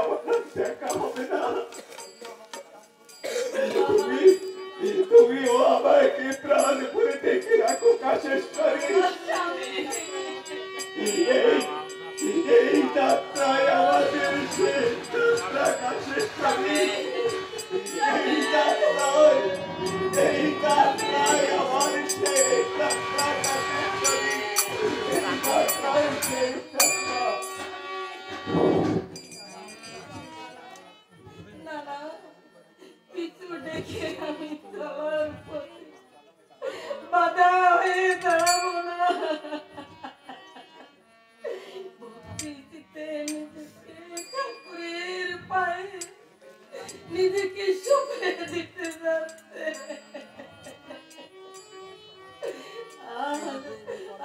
আমার দেখা হবে না। তুমিও আমাকে প্রাণ ভরে দেখে রাখো কাশেশ্বরী। এই যাত্রায় আমাদের শেষ যাত্রা কাশেশ্বরী। এই যাত্রায় আমার শেষ যাত্রা কাশেশ্বরী। এই যাত্রায় শেষ যাত্রা। পিছু ডেকে আমি তোমার প্রতি বাধা হয়ে দাঁড়াবো না। ভক্তিতে নিজেকে ঠাকুরের পায়ে নিজেকে সঁপে দিতে যাচ্ছে।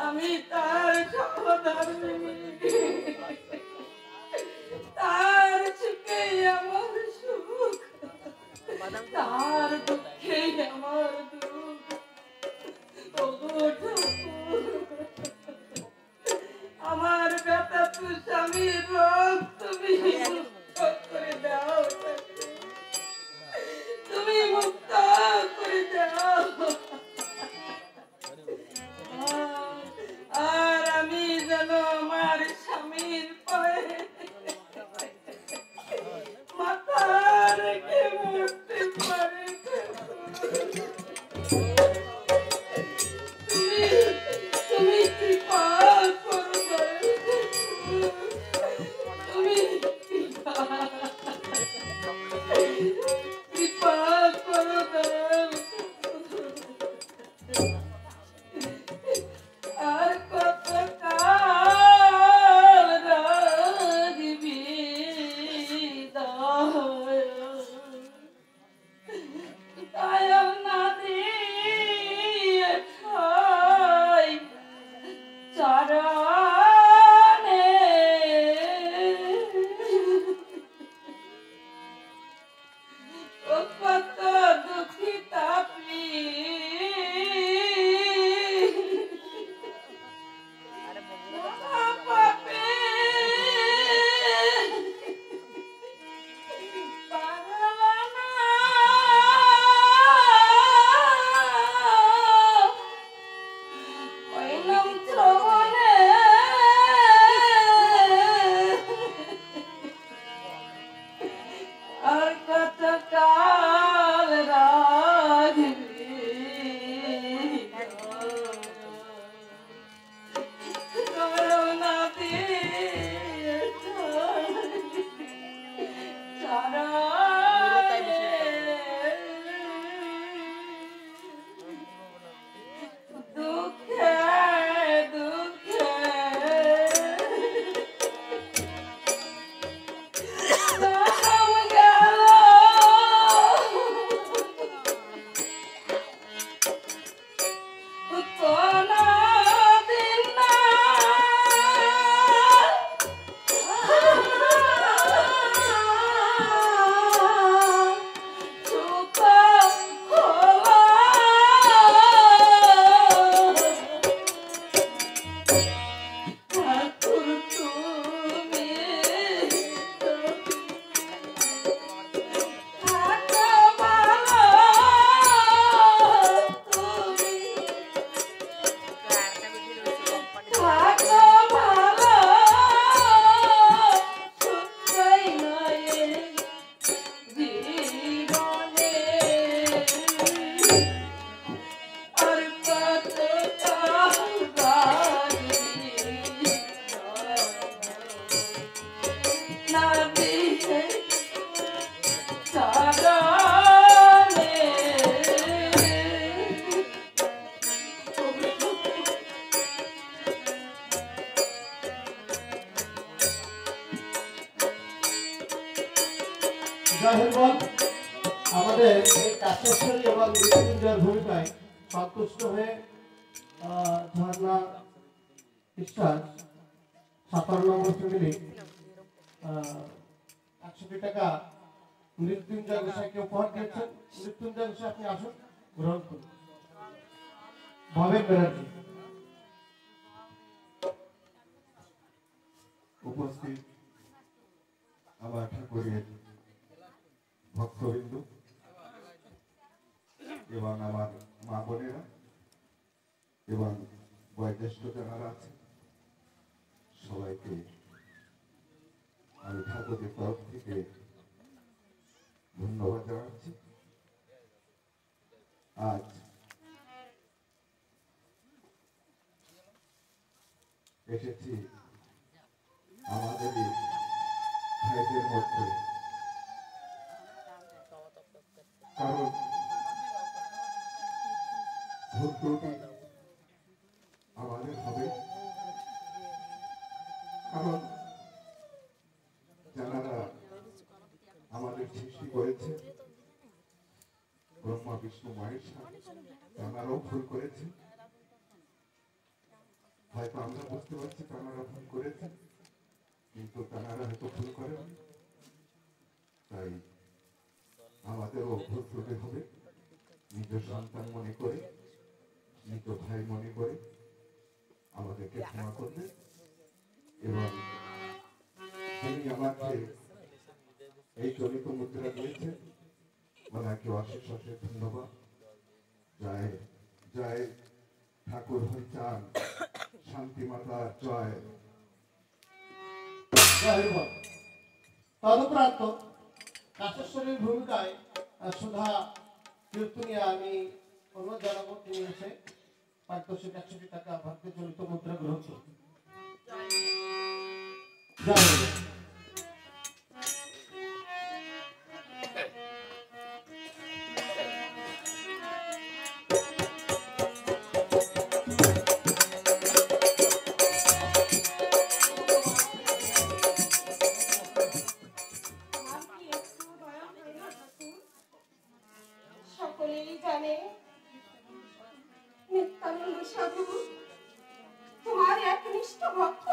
আমি তার সহধর্মিণী, তার সুখে আমার সুখ, তার দুঃখে আমার দুঃখ। আমার ব্যথা তো স্বামীর রোগ, তুমি মুক্ত করে দাও, তুমি মুক্ত করে দাও। আর আমি যেন আমার স্বামীর পায়ে মাথা রেখে মরতে পারি। তুমি কৃপা করো, তুমি কৃপা করো। আর কত কাল রাখবি দয়াল না দিয়ে ঠাই চরণে। ও কত দুঃখী তাপি পাপে পারলানা হইলাম শ্রবণে। আর কত কাল রাখবি করুণা দিয়ে দুঃখে দুঃখে নাম গেল কোনা দিন না সুখ হলো। ঠাকুর তুমি থাকো ভালো, তুমি থাকো ভালো, সুখই নয় জীবনে। আর কত কাল রাখবি না দিয়ে চরণে। জয়হরবল আমাদের এই কাশেশ্বরী এবং মৃত্যুঞ্জয়ের ভূমিকায় সন্তুষ্ট হয়ে ঝর্ণা বিশ্বাস 57 নম্বর ফ্যামিলি 100 টাকা মৃত্যুঞ্জয় গোসাইকে উপহার দিয়েছেন। মৃত্যুঞ্জয় গোসাই আপনি আসুন, গ্রহণ করুন। ভবেন ব্যানার্জি উপস্থিত আমার ঠাকুরের ভক্তবৃন্দ এবং আমার মা বোনেরা এবং বয়োজ্যেষ্ঠ যারা আছে সবাইকে আমি ঠাকুরের তরফ থেকে ধন্যবাদ জানাচ্ছি। আজ এসেছি আমাদের ভাইদের মধ্যে, কারণ ভুল ত্রুটি আমাদের হবে, কারণ যারা আমাদের সৃষ্টি করেছে ব্রহ্মা বিষ্ণু মহেশ্বর তারাও ভুল করেছে। হয়তো আমরা বুঝতে পারছি তারা ভুল করেছে, কিন্তু তারা হয়তো ভুল করেন। তাই আমাদেরও ভুল ত্রুটি হবে, নিজ সন্তান মনে করে, নিজ ভাই মনে করে আমাদেরকে ক্ষমা করবে। এবং যিনি আমাকে এই চলিত মুদ্রা দিয়েছে ওনাকে অশেষ অশেষ ধন্যবাদ। জয় জয় ঠাকুর হরিচাঁদ, শান্তি মাতা জয়। তদুপরান্ত কাশেশ্বরীর ভূমিকায় সুধা কীর্তনিয়া আমি অনুরোধ জানাবো তিনি এসে পারিতোষিক 100 টাকা ভারতীয় চলিত মুদ্রা গ্রহণ করুন। সকলেই জানে নিত্যানন্দ সাধু তোমার একনিষ্ঠ ভক্ত,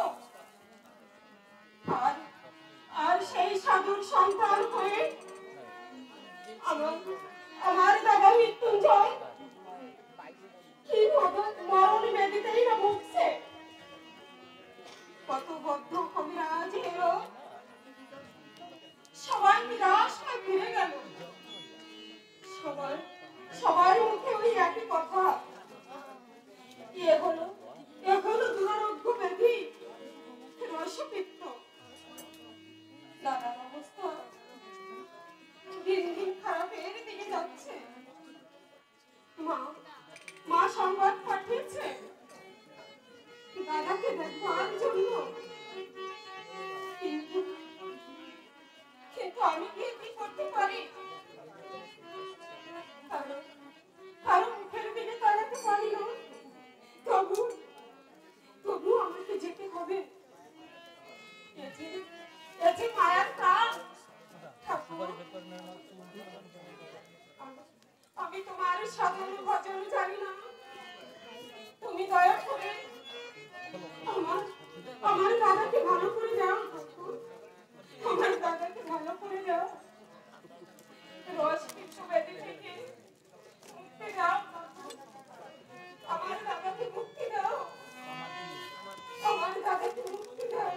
আর আর সেই সাধুর সন্তান হয়ে আমার দাদা মৃত্যুঞ্জয় কি মরণ বেদিতেই না মুখছে। কত ভদ্র কবিরাজ এলো, সবাই নিরাশ হয়ে ফিরে গেল। সবার মুখে ওই একই কথা, এ হলো দুরারোগ্য ব্যাধি রসপিত্ত। দাদার অবস্থা দিন দিন খারাপের দিকে যাচ্ছে। মা সংবাদ পাঠিয়েছে দাদাকে দেখবার জন্য, কিন্তু আমি কি করতে পারি? কারো মুখের দিকে তাকাতে পারি না। তবু আমাকে যেতে হবে। মায়ার কাজ। আমি তোমার সাধন ভজন জানি না, তুমি দয়া করে আমার দাদাকে ভালো করে যাও। আমার দাদাকে ভালো করে যাও, রস কিছু বেঁধে থেকে মুক্তি দাও। আমার দাদাকে মুক্তি দাও, আমার দাদাকে মুক্তি দাও।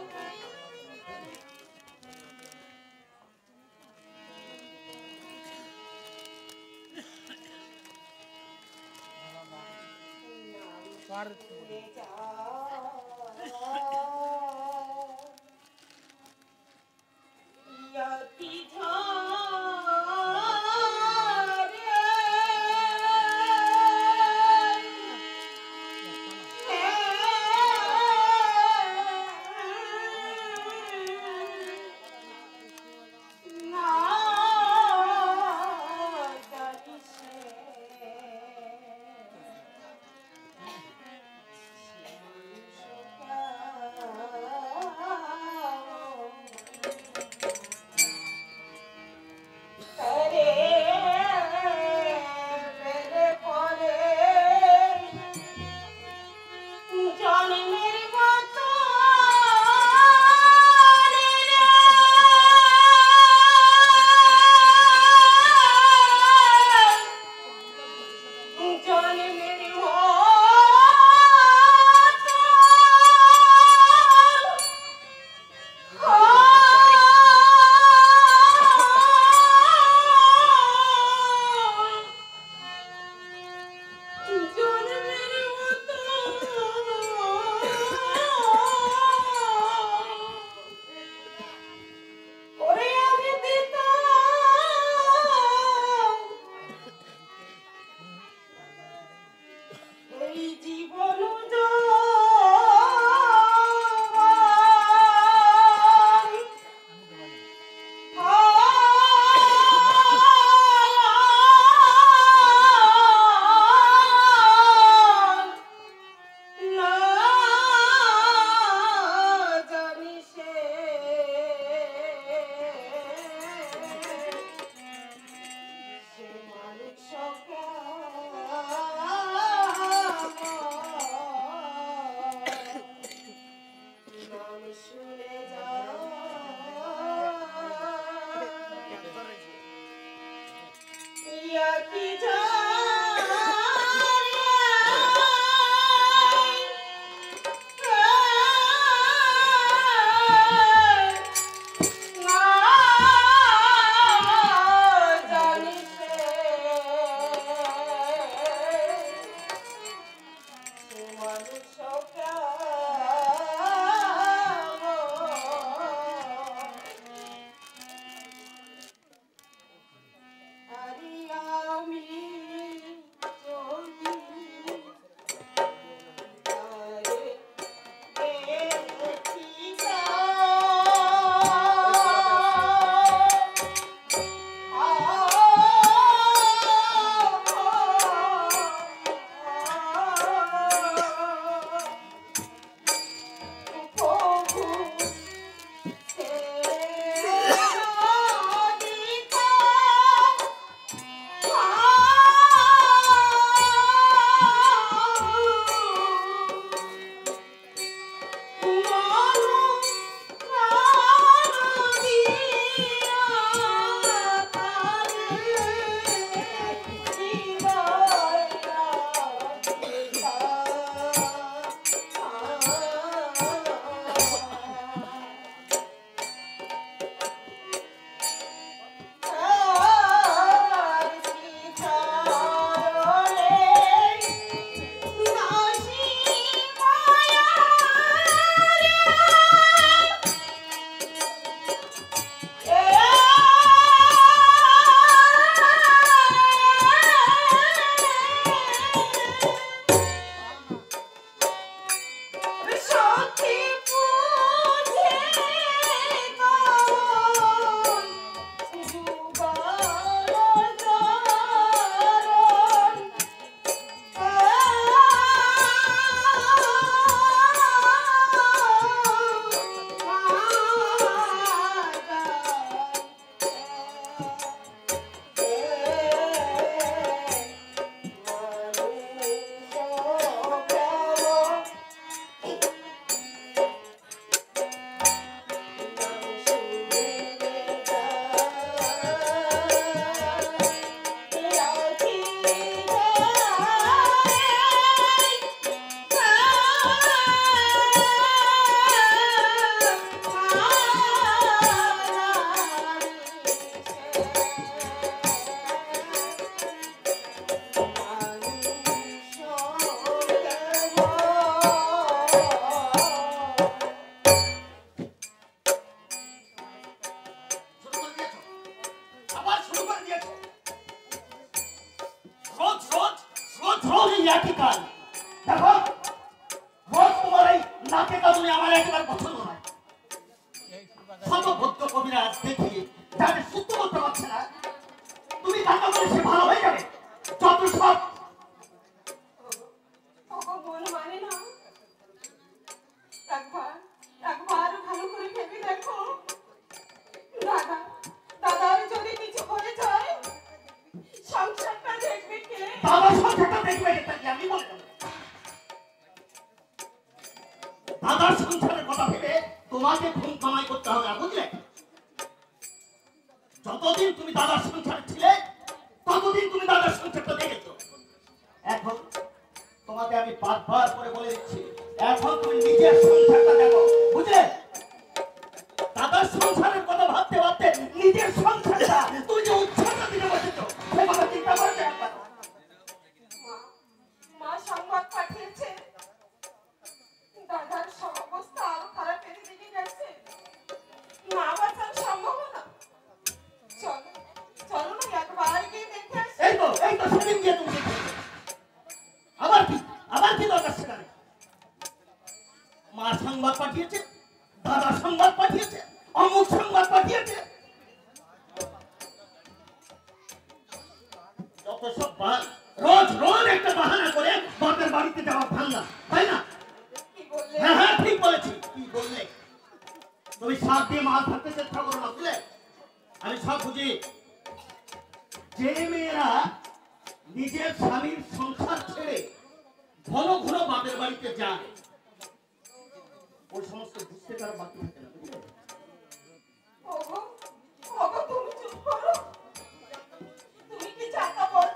তুমি কি জানো বলো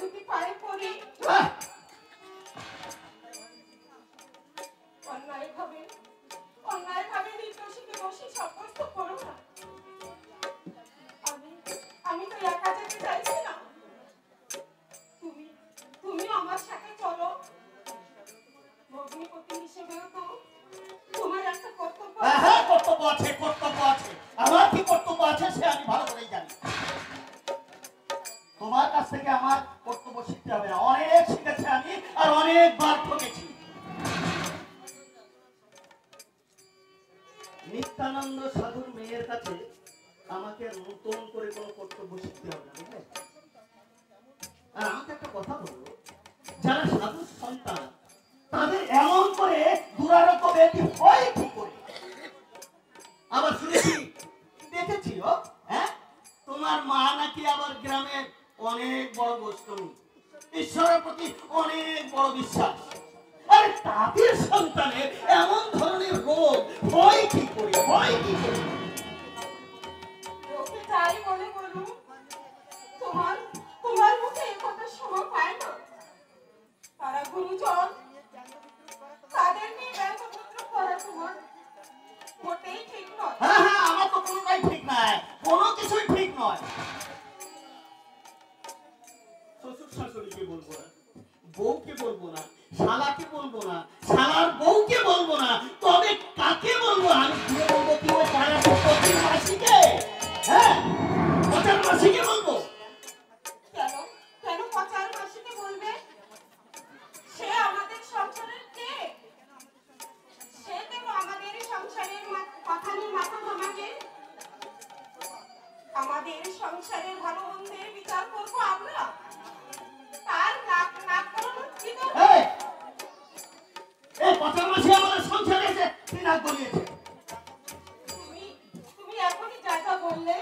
দুটি পায়ে পড়ি, আহ! অন্যায়ভাবে নির্দোষীকে দোষী সাব্যস্ত করো না। আমি তো একা যেতে চাইছি না। তুমি আমার সাথে চলো। ভগ্নিপতি হিসেবেও তো তোমার একটা কর্তব্য আছে। হ্যাঁ, কর্তব্য আছে, কর্তব্য আছে। আমার কি কর্তব্য আছে সে আমি ভালো করেই জানি। তোমার কাছ থেকে আমার কর্তব্য শিখতে হবে না। অনেক শিখেছি আমি, আর অনেকবার ঠকেছি। নিত্যানন্দ সাধুর মেয়ের কাছে আমাকে নতুন করে কোনো কর্তব্য শিখতে হবে না, বুঝলে? আর আমাকে একটা কথা বলবো, যারা সাধুর সন্তান তাদের এমন করে দুরারোগ্য ব্যাধি হয় কি করে? আবার শুনেছি, দেখেছি, হ্যাঁ, তোমার মা নাকি আবার গ্রামে অনেক বড় বৈষ্ণবী, ঈশ্বরের প্রতি অনেক বড় বিশ্বাস। আরে তাদের সন্তানের এমন ধরনের রোগ হয় কি করে, হয় কি করে? লোকে যাই বলে বলুক, তোমার মুখে এ কথা শোনা পায় না। তারা গুরুজন, তাদের নিয়ে ব্যঙ্গপত্র করা তোমার মোটেই ঠিক নয়। হ্যাঁ হ্যাঁ, আমার তো কোনোটাই ঠিক নয়, কোনো কিছুই ঠিক নয়। শ্বশুর শাশুড়িকে বলবো না, বউকে বলবো না, শালাকে বলবো না, শালার বউকে বলবো না, তবে কাকে বলবো? আমি দিয়ে বলবো কি ওই পাড়ার প্রতির মাসিকে? হ্যাঁ, প্রচার মাসিকে বলবো। কেন পচার মাসিকে বলবে? সে আমাদের সংসারের কে? সে কেন আমাদের সংসারের কথা নিয়ে মাথা ঘামাবে? আমাদের সংসারের ভালো মন্দের বিচার করবো আমরা। তার নাক করানোর কি দরকার? এই প্রচার মাসি আমাদের সংসারে এসে কি নাক গলিয়েছে? তুমি এখনই যা যা বললে,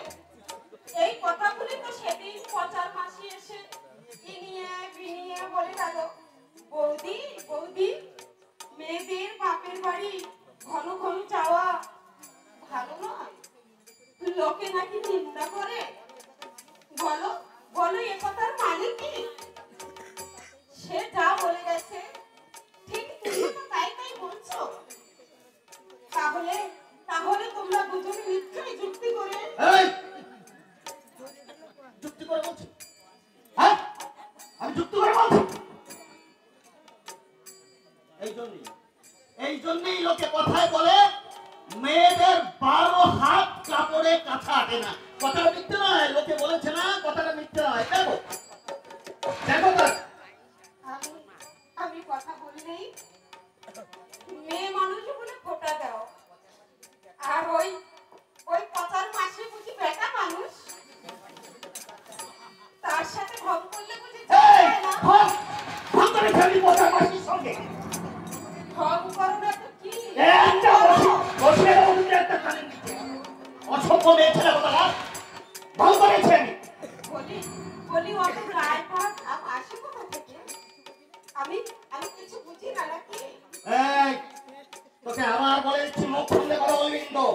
এই কথাগুলি তো সেদিন পচার মাসি এসে ইনিয়ে বিনিয়ে বলে গেল, বৌদি মেয়েদের বাপের বাড়ি ঘন ঘন যাওয়া ভালো নয়, লোকে নাকি নিন্দা করে। বলো এ কথার মানে কি? সে যা বলে গেছে ঠিক তুমি তো তাই বলছো। তাহলে তোমরা দুজনে নিশ্চয়ই যুক্তি করে বলছি, হ্যাঁ, আমি যুক্তি করে বলছি। এই জন্যই লোকে কথায় বলে মেয়েদের 12 হাত কাপড়ে কাঁথা আটে না। কথাটা মিথ্যে নয়, লোকে বলেছে না, কথাটা মিথ্যে নয়। দেখো আমি কথা বললেই মেয়ে মানুষ বলে ফোটা দাও, আর ওই পচার মাসে বুঝি বেটা মানুষ, তার সাথে ঢং করলে বুঝি যায় না। ঢং করে ফেলি প্রচার মাসির সঙ্গে। ঢং করো না তো কি? অসভ্য মেয়ে ছেলে কথা ঢং করেছে। বলি অত রায় ভাগ আসে কোথা থেকে? আমি কিছু বুঝি না নাকি? তোকে আবার বলেছি, মুখ খুললে কথা বলবি কিন্তু।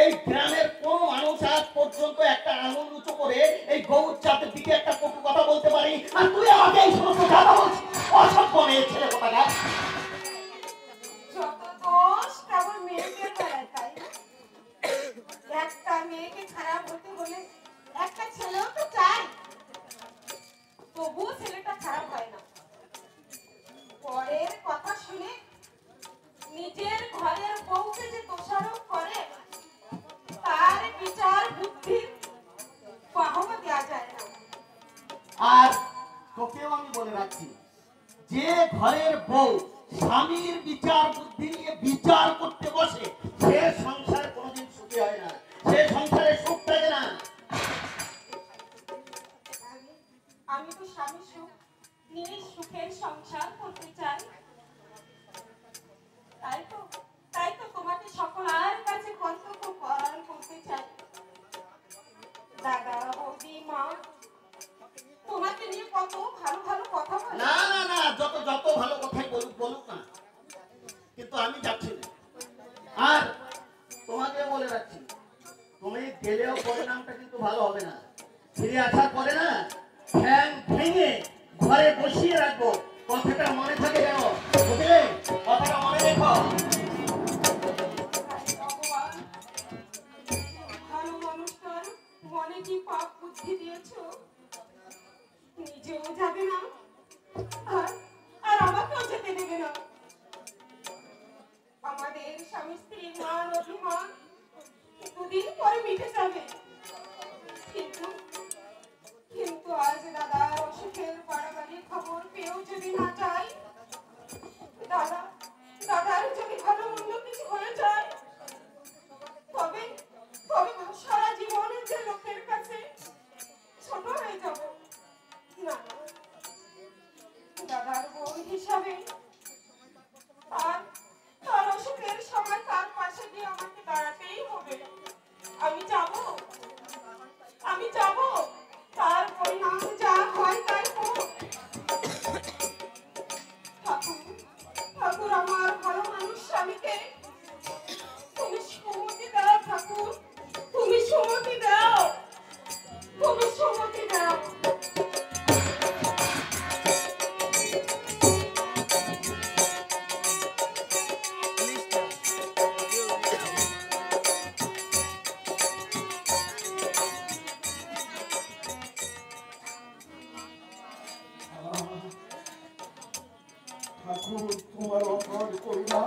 এই গ্রামের কোন মানুষ আজ পর্যন্ত একটা আঙুল উঁচু করে এই গৌর জাতের দিকে একটা কটু কথা বলতে পারি, আর তুই আমাকে এই সমস্ত কথা বলছিস? অসভ্য মেয়ে ছেলে কথা। যত দোষ কেবল মেয়েদের বেলায়, তাই না? একটা মেয়েকে খারাপ হতে হলে একটা ছেলেও তো চাই, তবুও ছেলেটা খারাপ হয় না। পরের কথা শুনে নিজের ঘরের বউকে যে দোষারোপ করে, তার বিচার বুদ্ধির বাহবা দেওয়া যায় না। আর তোকেও আমি বলে রাখছি, যে ঘরের বউ স্বামীর বিচার বুদ্ধি নিয়ে বিচার করতে বসে, সে সংসারে কোনোদিন সুখী হয় না, সে সংসারে সুখ থাকে না। আমি তো স্বামী সুখ নিয়ে সুখের সংসার করতে চাই। তাই তো তোমাকে সকলের কাছে কর্তব্য পালন করতে চাই। দাদা, বৌদি, মা তোমাকে নিয়ে কত ভালো ভালো কথা বলে। না, যত ভালো কথাই বলুক না, কিন্তু আমি যাচ্ছি না। আর তোমাকে বলে রাখছি, তুমি গেলেও পরিণামটা কিন্তু ভালো হবে না। ফিরে আসার পরে না ঠ্যাং ভেঙে ঘরে বসিয়ে রাখবো। কথাটা মনে থাকে যেন, বুঝলে? কথাটা মনে রেখো। ভগবান, ভালো মানুষটার মনে কি পাপ বুদ্ধি দিয়েছো? নিজেও যাবে না আর আর আমাকেও যেতে দেবে না। আমাদের স্বামী স্ত্রীর মান অভিমান দুদিন পরে মিটে যাবে, কিন্তু কিন্তু আজ দাদার অসুখের বাড়াবাড়ি খবর পেয়েও যদি না যায়, দাদার যদি ভালো মন্দ কিছু হয়ে যায়, তবে তবে সারা জীবনের যে লোকের কাছে ছোট হয়ে যাব। না, দাদার বোন হিসাবে আর তার অসুখের সময় তার পাশে গিয়ে আমাকে দাঁড়াতেই হবে। আমি যাব, তার পরিণাম যা হয় তাই হোক। ঠাকুর, আমার ভালো মানুষ স্বামীকে তুমি সুমতি দাও। ঠাকুর, তুমি সুমতি দাও, তুমি সুমতি দাও। ঠাকুর, তোমার অপর করুণা,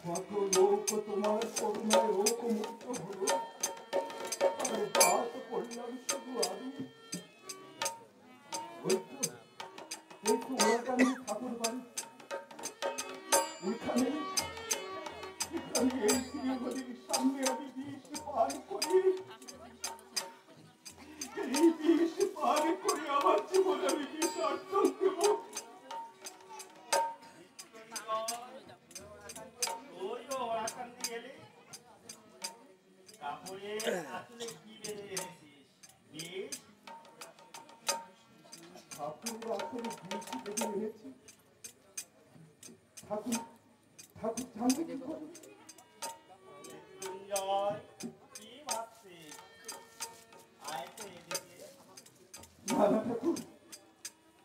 কত লোক তোমার করুণায় লোকমুক্ত হলো, আর বাদ করলাম শুধু আমি। ওই তো ওখানে ঠাকুর বাড়ি, এখানে এই শ্রীহরির সামনে আমি বিষ পান করি। এই বিষ পান করে আমার জীবন আমি বিসর্জন দেব। ঠাকুর জানবে কি করে? না না ঠাকুর,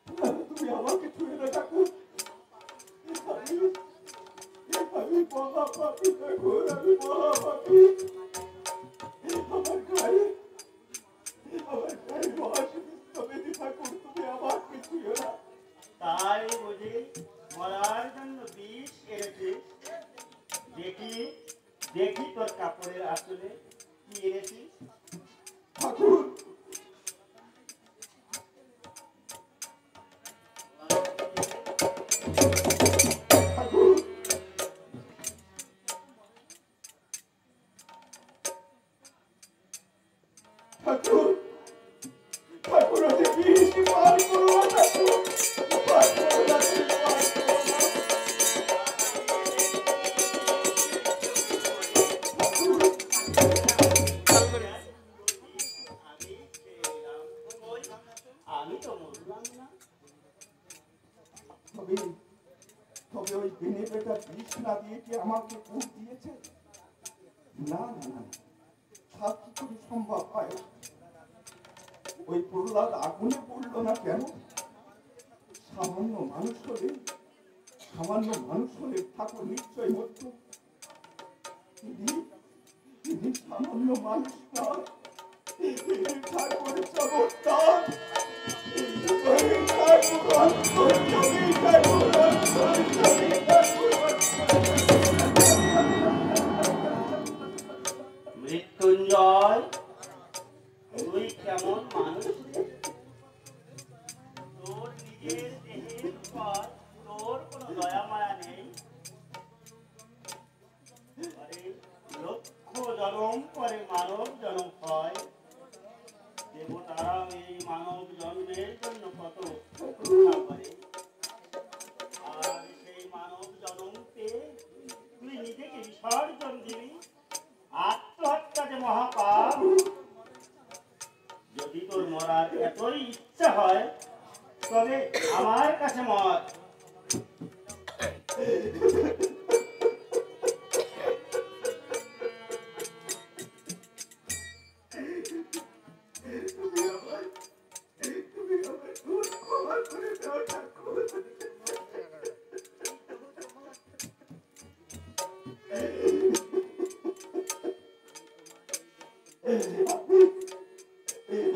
না, তুমি আমাকে ছুঁয়ে না ঠাকুর। আমি মহাপাপী ঠাকুর, আমি মহাপাপী। আমার গায়ে মহাশিবি ঠাকুর, তুমি আমাকে ছুঁয়ে না। তাই বুঝি মরার জন্য বিষ এনেছিস? দেখি তোর কাপড়ের আসলে কি এনেছিস। ঠাকুর, ঠাকুর, ঠাকুর, আমি বিষ পান করবো না ঠাকুর, পান করবো না, পান করবো না। আমি তো মরলাম না। তবে ওই দিনে বেটা বিষ না দিয়ে কি আমাকে ভোট দিয়েছে? না না না, তা কি করে সম্ভব হয়? ওই প্রহ্লাদ আগুনে পড়লো না কেন? সামান্য মানুষ হলে ঠাকুর নিশ্চয় হতো। ইনি সামান্য মানুষ নয়, ঠাকুর চমৎকার। মৃত্যুঞ্জয়, তুই কেমন মানুষ? তোর নিজের দেহের উপর তোর কোনো দয়া মায়া নেই। লক্ষ জনম পরে মানব জন্ম হয়। দেবতারা এই মানব জন্মের জন্য কত অপেক্ষা করে, আর সেই মানব জন্মকে তুই নিজেকে বিসর্জন দিবি। আত্মহত্যা যে মহাপাপ। যদি তোর মরার এতই ইচ্ছা হয়, তবে আমার কাছে মর।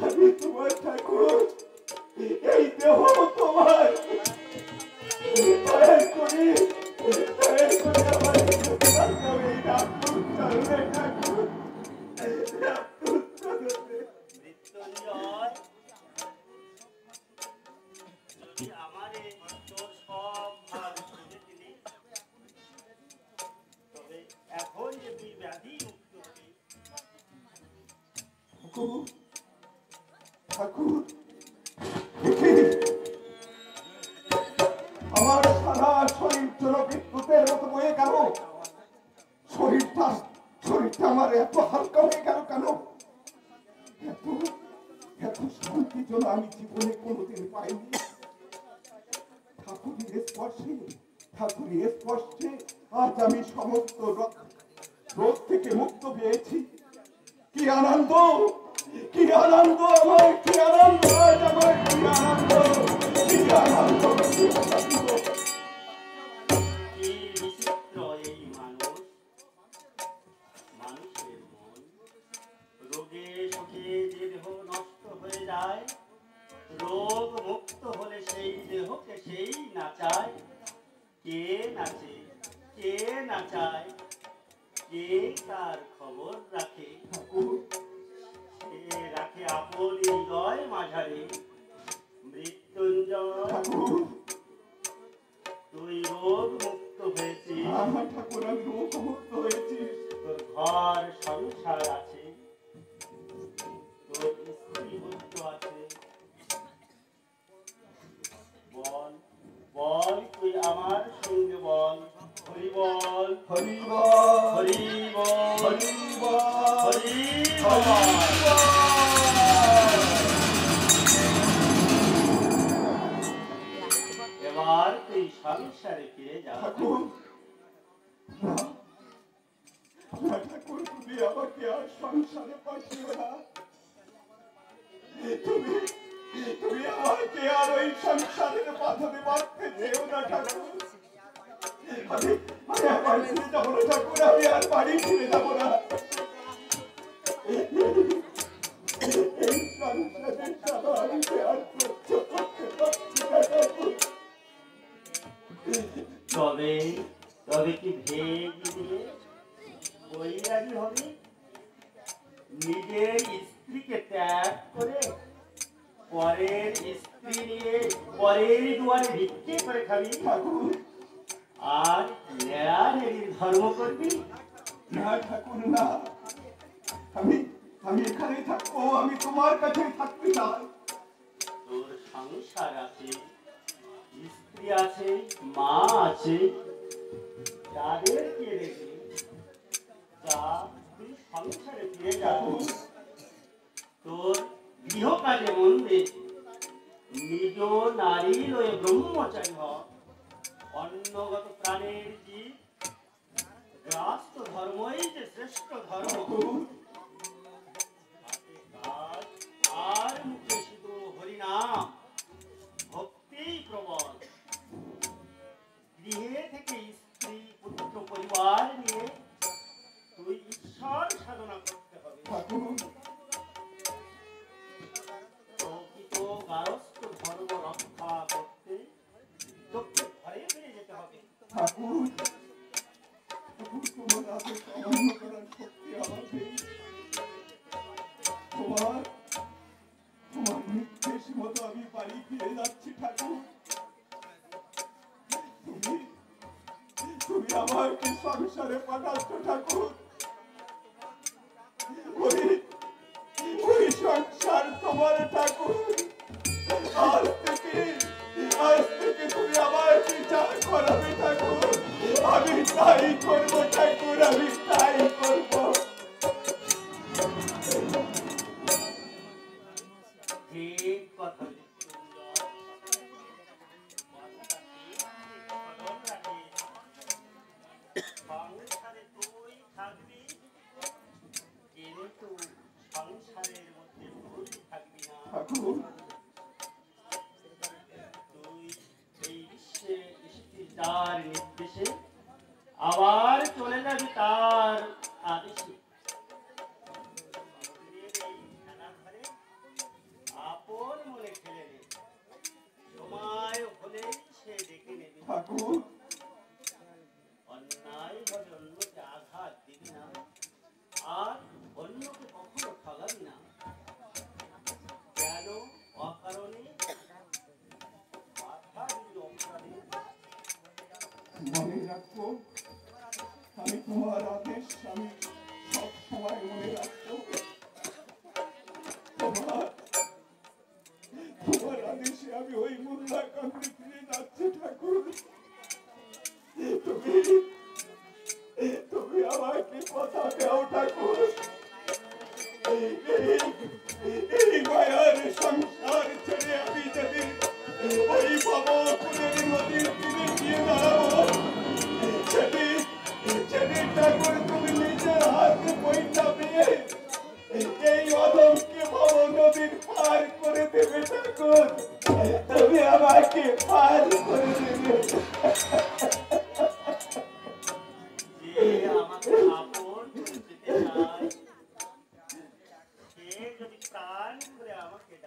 আমি তোমার ঠাকুর, এই দেহ তোমার, দয়া করে আমার কিছু বাঁচাও, এই রামপুর চরণে ঠাকুর, রামপুর চরণে। মৃত্যুঞ্জয়, যদি আমারে তোর সব ভার ছেড়ে দিলি, তবে এখন যে তুই ব্যাধি মুক্ত হবি। ঠাকুর, ঠাকুর, দেখি আমার সারা শরীর যেন বিদ্যুতের মতো বয়ে গেল। শরীরটা আমার এত হালকা হয়ে গেল কেন? এত এত শান্তি যেন আমি জীবনে কোনোদিন পাইনি। ঠাকুরের স্পর্শে আজ আমি সমস্ত রোগ থেকে মুক্ত পেয়েছি। কি আনন্দ, কি আনন্দ আমার, কি আনন্দ আজ আমার, কি আনন্দ, কি আনন্দ, কি আনন্দ। কি বিচিত্র এই মানুষ, মানুষের মন। রোগে শোকে যে দেহ নষ্ট হয়ে যায়, রোগ মুক্ত হলে সেই দেহকে সেই নাচায়। কে নাচে, কে নাচায়, কে তার খবর রাখে? ঠাকুর, সে রাখে আপন হৃদয় মাঝারে। মৃত্যুঞ্জয়, ঠাকুর, তুই রোগ মুক্ত হয়েছিস, আমার ঠাকুর, আমি রোগমুক্ত হয়েছি। তোর ঘর সংসার আছে, তোর স্ত্রী পুত্র আছে। বল, বল, তুই আমার সঙ্গে বল, হরি বল, হরি বল, হরি বল, হরি বল, হরি হরি বল। এবার তুই সংসারে ফিরে যা। ঠাকুর, না, না ঠাকুর, তুমি আমাকে আর সংসারে পাঠিও না। তুমি তুমি আমাকে আর ওই সংসারের বাঁধনে বাঁধতে যেও না ঠাকুর। আমি আমি আর বাড়ি ফিরে যাবো না ঠাকুর, আমি আর বাড়ি ফিরে যাবো না। এই সংসারের জ্বালা আমি আর সহ্য করতে পারছি না ঠাকুর। তবে তবে কি ভেগ দিয়ে বৈরাগী হবে? নিজের স্ত্রীকে ত্যাগ করে পরের স্ত্রী নিয়ে পরের দুয়ারে ভিক্ষে করে খাবি ঠাকুর, আর নেড়ানেড়ির ধর্ম করবি? না ঠাকুর, না, আমি আমি এখানেই থাকবো, আমি তোমার কাছেই থাকতে চাই। তোর সংসার আছে, স্ত্রী আছে, মা আছে, তাদেরকে রেখে যা, তুই সংসারে ফিরে যা। তোর গৃহ কাজে মন দে, নিজ নারী লয়ে ব্রহ্মচারী হ। অন্নগত প্রাণের জীব, গ্রাস্ত ধর্মই যে শ্রেষ্ঠ ধর্ম। হাতে কাজ আর মুখে শুধু হরিনাম, ভক্তিই প্রবল। গৃহে থেকে স্ত্রী পুত্র পরিবার নিয়ে তুই ঈশ্বর সাধনা করতে হবে। ঠাকুর, প্রকৃত গারস্থ ধর্ম রক্ষা করতে তোকে ঘরে ফিরে যেতে হবে। ঠাকুর, ঠাকুর, তোমার হাতে সামান্য করার শক্তি আমার নেই। তোমার তোমার নির্দেশ মতো আমি বাড়ি ফিরে যাচ্ছি ঠাকুর। তুমি তুমি আমাকে সংসারে পাঠাচ্ছ ঠাকুর। ওই ওই সংসার তোমার ঠাকুর। আজ থেকে তুমি আমার বিচার করাবে ঠাকুর। আমি তাই করবো ঠাকুর, আমি তাই করবো। ঠিক কথা মৃত্যুঞ্জয়, কথাটা ঠিক, স্মরণ রাখিস। সংসারে তুই এই মায়ার সংসার ছেড়ে আমি যদি ওই ভবকুলের নদীর তীরে গিয়ে দাঁড়াবো, সেদিন ঠাকুর তুমি নিজের হাতে বইটা পেয়ে এই অদমকে ভব নদীর পার করে দেবে ঠাকুর, তুমি আমাকে পার করে দেবে। যে আমাকে আপন করে পেতে চায়, সে যদি প্রাণ করে আমাকে ডাকে